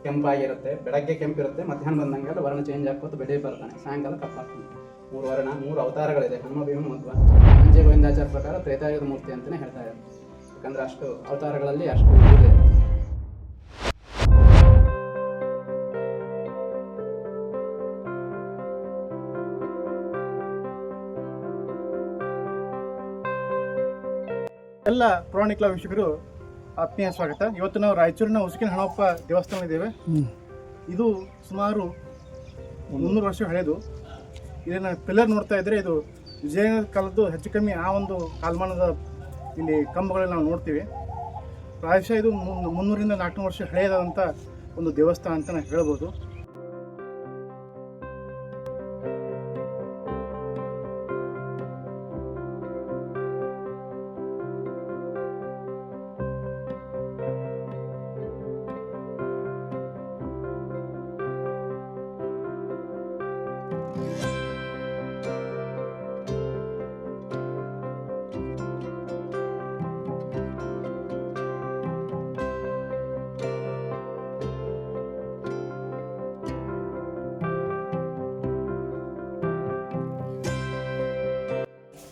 ಕೆಂಪಾಗಿರುತ್ತೆ, ಬೆಳಗ್ಗೆ ಕೆಂಪಿರುತ್ತೆ, ಮಧ್ಯಾಹ್ನ ಬಂದಂಗೆಲ್ಲ ವರ್ಣ ಚೇಂಜ್ ಹಾಕೋದು ಬೆಳೆ ಬರ್ತಾನೆ, ಸಾಯಂಕಾಲ ಕಪ್ಪಾಗ್ತಾನೆ. 3 ವರ್ಣ, 3 ಅವತಾರಗಳಿದೆ. ಹನುಮ ಭೀಮ ಮಧ್ವ. ಅಂಜೆ ಗೋವಿಂದಾಚಾರ ಪ್ರಕಾರ ತ್ರೇತಾಯುಗದ ಮೂರ್ತಿ ಅಂತಲೇ ಹೇಳ್ತಾ ಇದ್ದಾರೆ. ಯಾಕಂದರೆ ಅಷ್ಟು ಅವತಾರಗಳಲ್ಲಿ ಅಷ್ಟು ಇದೆ. ಎಲ್ಲ ಪುರಾಣಿಕ ವೀಕ್ಷಕರು ಆತ್ಮೀಯ ಸ್ವಾಗತ. ಇವತ್ತು ನಾವು ರಾಯಚೂರಿನ ಉಸುಕಿನ ಹಣಪ್ಪ ದೇವಸ್ಥಾನ ಇದ್ದೇವೆ. ಇದು ಸುಮಾರು 300 ವರ್ಷ ಹಳೆಯದು. ಇದನ್ನು ಪಿಲ್ಲರ್ ನೋಡ್ತಾ ಇದ್ದರೆ ಇದು ವಿಜಯನಗರ ಕಾಲದ್ದು ಹೆಚ್ಚು ಕಮ್ಮಿ ಆ ಒಂದು ಕಾಲಮಾನದ ಇಲ್ಲಿ ಕಂಬಗಳಲ್ಲಿ ನಾವು ನೋಡ್ತೀವಿ. ಪ್ರಾಯಶಃ ಇದು 300 ರಿಂದ 400 ವರ್ಷ ಹಳೆಯದಾದಂಥ ಒಂದು ದೇವಸ್ಥಾನ ಅಂತ ನಾವು ಹೇಳ್ಬೋದು.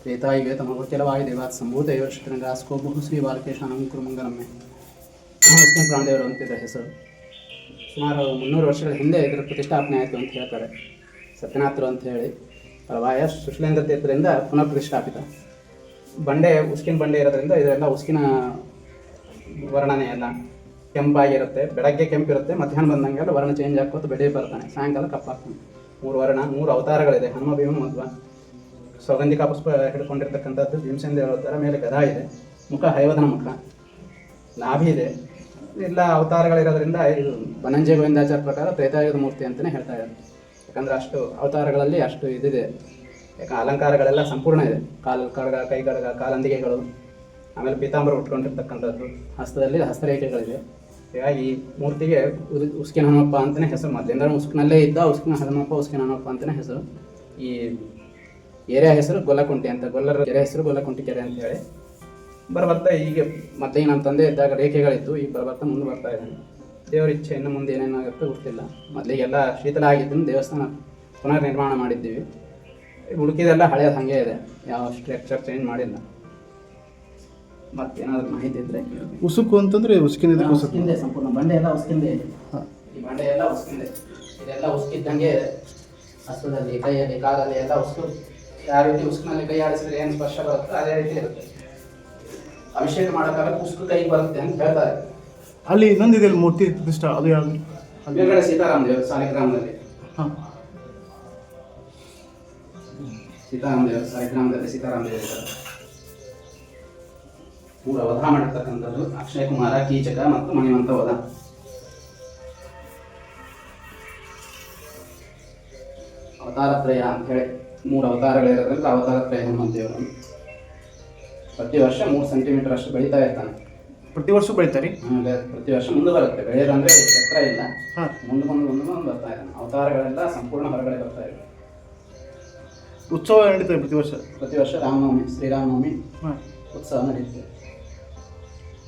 ತ್ರೇತಾಯುಗೆ ತಮಗೋಚರವಾಯು ದೇವಾತ್ ಸಂಭೂತ ಯೋಶ್ವರಂಗಾಸ್ಕೋಬಹು ಶ್ರೀ ಬಾಲಕೇಶಾನಂ ಕುರುಮಂಗಲಮ್ಮೆ. ಉಸ್ಕಿನ ಪ್ರಾಣದೇವರು ಅಂತಿದ್ದ ಹೆಸರು. ಸುಮಾರು 300 ವರ್ಷಗಳ ಹಿಂದೆ ಇದರ ಪ್ರತಿಷ್ಠಾಪನೆ ಆಯಿತು ಅಂತ ಹೇಳ್ತಾರೆ. ಸತ್ಯನಾಥರು ಅಂತ ಹೇಳಿ ಪರವಾಯ ಸುಶ್ಲೇಂದ್ರ ತೀರ್ಥದಿಂದ ಪುನಃ ಪ್ರತಿಷ್ಠಾಪಿತ. ಬಂಡೆ ಉಸ್ಕಿನ ಬಂಡೆ ಇರೋದ್ರಿಂದ ಇದೆಲ್ಲ ಉಸ್ಕಿನ ವರ್ಣನೆ ಎಲ್ಲ ಕೆಂಪಾಗಿರುತ್ತೆ, ಬೆಳಗ್ಗೆ ಕೆಂಪಿರುತ್ತೆ, ಮಧ್ಯಾಹ್ನ ಬಂದಂಗೆಲ್ಲ ವರ್ಣ ಚೇಂಜ್ ಹಾಕೋದು ಬೆಳೆ ಬರ್ತಾನೆ, ಸಾಯಂಕಾಲ ಕಪ್ಪಾಗ್ತಾನೆ. 3 ವರ್ಣ, 3 ಅವತಾರಗಳಿದೆ. ಹನುಮ ಭೀಮ ಮಧ್ವ. ಸೌಗಂಧಿಕ ಪುಷ್ಪ ಹಿಡ್ಕೊಂಡಿರ್ತಕ್ಕಂಥದ್ದು ಭೀಮಸೇನ ದೇವರ ಥರ. ಮೇಲೆ ಗದಾ ಇದೆ, ಮುಖ ಹೈವದನ ಮುಖ, ನಾಭಿ ಇದೆ. ಎಲ್ಲ ಅವತಾರಗಳಿರೋದ್ರಿಂದ ಇದು ಬನಂಜೆ ಗೋವಿಂದಾಚಾರ ಪ್ರಕಾರ ತ್ರೇತಾಯುಗದ ಮೂರ್ತಿ ಅಂತಲೇ ಹೇಳ್ತಾ ಇದ್ದಾರೆ. ಯಾಕಂದರೆ ಅಷ್ಟು ಅವತಾರಗಳಲ್ಲಿ ಅಷ್ಟು ಇದಿದೆ. ಯಾಕಂದ್ರೆ ಅಲಂಕಾರಗಳೆಲ್ಲ ಸಂಪೂರ್ಣ ಇದೆ. ಕಡಗ, ಕೈ ಕಡಗ, ಕಾಲಂದಿಗೆಗಳು, ಆಮೇಲೆ ಪೀತಾಂಬರ ಉಟ್ಕೊಂಡಿರ್ತಕ್ಕಂಥದ್ದು, ಹಸ್ತದಲ್ಲಿ ಹಸ್ತರೇಖೆಗಳಿದೆ. ಹೀಗಾಗಿ ಈ ಮೂರ್ತಿಗೆ ಉಸ್ಕಿನ ಹನುಮಪ್ಪ ಅಂತಲೇ ಹೆಸರು. ಮೊದಲಿಂದ ಉಸ್ಕಿನಲ್ಲೇ ಇದ್ದ ಉಸ್ಕಿನ ಹನುಮಪ್ಪ, ಉಸ್ಕಿನ ಹನುಮಪ್ಪ ಅಂತಲೇ ಹೆಸರು. ಈ ಏರಿಯಾ ಹೆಸರು ಗೊಲ್ಲಕುಂಟೆ ಅಂತ, ಗೊಲ್ಲರ ಕೆರೆ ಹೆಸರು ಗೊಲ್ಲಕುಂಟೆ ಕೆರೆ ಅಂತ ಹೇಳಿ ಬರ್ತಾ. ಈಗ ಮತ್ತೆ ನಮ್ಮ ತಂದೆ ಇದ್ದಾಗ ರೇಖೆಗಳಿತ್ತು, ಈಗ ಬರ್ತಾ ಮುಂದೆ ಬರ್ತಾ ಇದ್ದಾನೆ. ದೇವರ ಇಚ್ಛೆ, ಇನ್ನು ಮುಂದೆ ಏನೇನಾಗುತ್ತೆ ಗೊತ್ತಿಲ್ಲ. ಮೊದಲಿಗೆಲ್ಲ ಶೀತಲ ಆಗಿದ್ದನ್ನು ದೇವಸ್ಥಾನ ಪುನರ್ ನಿರ್ಮಾಣ ಮಾಡಿದ್ದೀವಿ. ಉಳುಕಿದೆಲ್ಲ ಹಳೆಯದು ಹಾಗೆ ಇದೆ, ಯಾವ ಸ್ಟ್ರಕ್ಚರ್ ಚೇಂಜ್ ಮಾಡಿಲ್ಲ. ಮತ್ತೇನಾದರೂ ಮಾಹಿತಿ ಇದ್ದರೆ. ಉಸುಕು ಅಂತಂದರೆ ಉಸ್ಕಿಂದೆ ಸಂಪೂರ್ಣ ಬಂಡೆ ಎಲ್ಲ ಉಸ್ಕಿಂದೆ. ಈ ಬಂಡೆ ಎಲ್ಲ ಉಸ್ಕಿಂದೆ. ಇದೆಲ್ಲ ಉಸ್ಕಿದ್ದಂಗೆ ಹಸ್ತದಲ್ಲಿ, ಕೈಯಲ್ಲಿ, ಕಾಲಲ್ಲಿ ಎಲ್ಲ ಉಸ್ಕು. ಯಾವ ರೀತಿ ಉಸ್ಕಿನಲ್ಲಿ ಕೈ ಆಡಿಸಿದ್ರೆ ಏನು ಸ್ಪರ್ಶ ಬರುತ್ತೆ ಅದೇ ರೀತಿ ಇರುತ್ತೆ. ಅಭಿಷೇಕ ಮಾಡೋಕ್ಕಾಗ ಉಸ್ಕು ಕೈಗೆ ಬರುತ್ತೆ ಅಂತ ಹೇಳ್ತಾರೆ. ಅಲ್ಲಿ ಇನ್ನೊಂದಿದೆ ಮೂರ್ತಿ ಪ್ರತಿಷ್ಠಾ, ಅದು ಯಾವುದು? ಮೇಲ್ಗಡೆ ಸೀತಾರಾಮ ದೇವರು ಸಾಲಿಗ್ರಾಮದಲ್ಲಿ. ಸೀತಾರಾಮ ದೇವರು ಸಾಲಿಗ್ರಾಮದಲ್ಲಿ ಸೀತಾರಾಮ ದೇವರು ಪೂರ ವಧ ಮಾಡಿರ್ತಕ್ಕಂಥದ್ದು. ಅಕ್ಷಯ ಕುಮಾರ, ಕೀಚಕ ಮತ್ತು ಮಣಿವಂತ ವಧ. ಅವತಾರತ್ರಯ ಅಂತ ಹೇಳಿ 3 ಅವತಾರಗಳಿರೋದ್ರಿಂದ ಅವತಾರತ್ರಯ ಹನುಮಂತ ದೇವರು. ಪ್ರತಿ ವರ್ಷ 3 ಸೆಂಟಿಮೀಟರ್ ಅಷ್ಟು ಬೆಳೀತಾ ಇರ್ತಾನೆ. ಪ್ರತಿ ವರ್ಷ ಬೆಳಿತಾರೆ. ಪ್ರತಿ ವರ್ಷ ಮುಂದೆ ಬರುತ್ತೆ. ಬೆಳೆಯೋದಂದ್ರೆ ಎತ್ತರ ಇಲ್ಲ, ಮುಂದೆ ಬರ್ತಾ ಇದ್ದಾನೆ. ಅವತಾರಗಳೆಲ್ಲ ಸಂಪೂರ್ಣ ಹೊರಗಡೆ ಬರ್ತಾ ಇದೆ. ಉತ್ಸವ ನಡೀತದೆ ಪ್ರತಿ ವರ್ಷ. ರಾಮನವಮಿ, ಶ್ರೀರಾಮನವಮಿ ಉತ್ಸವ ನಡೀತದೆ.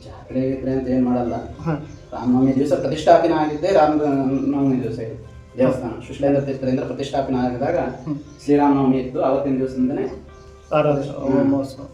ಜಾತ್ರೆ ಗಿತ್ರೆ ಅಂತ ಏನು ಮಾಡಲ್ಲ. ರಾಮನವಮಿ ದಿವಸ ಪ್ರತಿಷ್ಠಾಪನೆ ಆಗಿದ್ದೆ ರಾಮನವಮಿ ದಿವಸ ಇದೆ ದೇವಸ್ಥಾನ. ಸುಶ್ಲೇಂದ್ರ ತೀರ್ಥರಿಂದ ಪ್ರತಿಷ್ಠಾಪನೆ ಆಗಿದಾಗ ಶ್ರೀರಾಮನವಮಿ ಇತ್ತು. ಆವತ್ತಿನ ದಿವಸದಿಂದನೇ ಮಹೋತ್ಸವ.